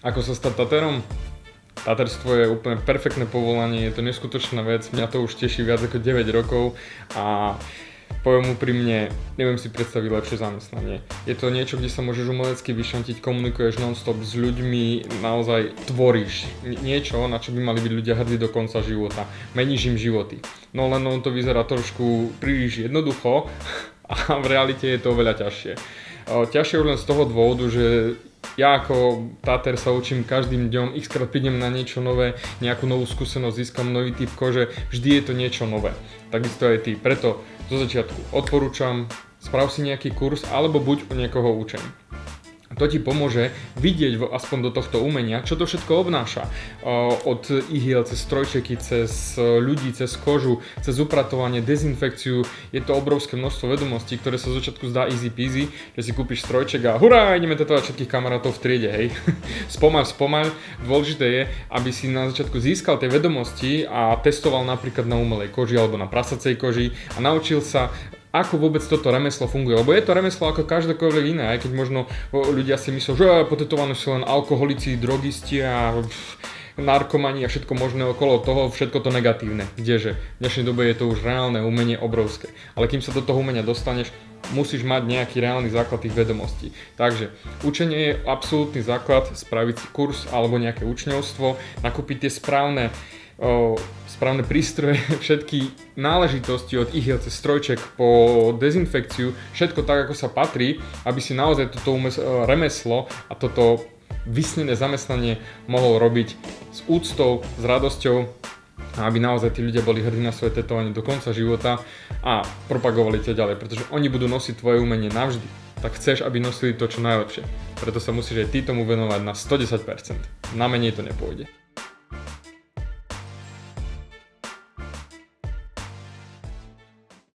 Ako sa stať tatérom? Taterstvo je úplne perfektné povolanie, je to neskutočná vec, mňa to už teší viac ako 9 rokov a poviem úprimne, neviem si predstaviť lepšie zamestnanie. Je to niečo, kde sa môžeš umelecky vyšantiť, komunikuješ non-stop s ľuďmi, naozaj tvoríš niečo, na čo by mali byť ľudia hrdí do konca života. Meníš im životy. No len on to vyzerá trošku príliš jednoducho a v realite je to oveľa ťažšie. Ťažšie už len z toho dôvodu, že ja ako táter sa učím každým dňom, xkrát prídem na niečo nové, nejakú novú skúsenosť, získam nový typ kože, vždy je to niečo nové. Takisto aj ty, preto zo začiatku odporúčam, sprav si nejaký kurz alebo buď u niekoho učeň. To ti pomôže vidieť aspoň do tohto umenia, čo to všetko obnáša. Od ihiel, cez strojčeky, cez ľudí, cez kožu, cez upratovanie, dezinfekciu. Je to obrovské množstvo vedomostí, ktoré sa z začiatku zdá easy peasy, že si kúpiš strojček a hurá, ideme tetovať všetkých kamarátov v triede, hej. Spomaľ. Dôležité je, aby si na začiatku získal tie vedomosti a testoval napríklad na umelej koži alebo na prasacej koži a naučil sa, ako vôbec toto remeslo funguje, lebo je to remeslo ako každokoľvek iné, aj keď možno ľudia si myslí, že potetovaní sú len alkoholici, drogisti a narkomani a všetko možné okolo toho, všetko to negatívne. Kdeže? V dnešnej dobe je to už reálne umenie obrovské, ale kým sa do toho umenia dostaneš, musíš mať nejaký reálny základ tých vedomostí. Takže učenie je absolútny základ, spraviť si kurz alebo nejaké učňovstvo, nakúpiť tie správne prístroje, všetky náležitosti od ihiel cez strojček po dezinfekciu, všetko tak, ako sa patrí, aby si naozaj toto remeslo a toto vysnené zamestnanie mohol robiť s úctou, s radosťou a aby naozaj tí ľudia boli hrdí na svoje tetovanie do konca života a propagovali to ďalej, pretože oni budú nosiť tvoje umenie navždy. Tak chceš, aby nosili to čo najlepšie. Preto sa musíš aj ty tomu venovať na 110%. Na menej to nepôjde.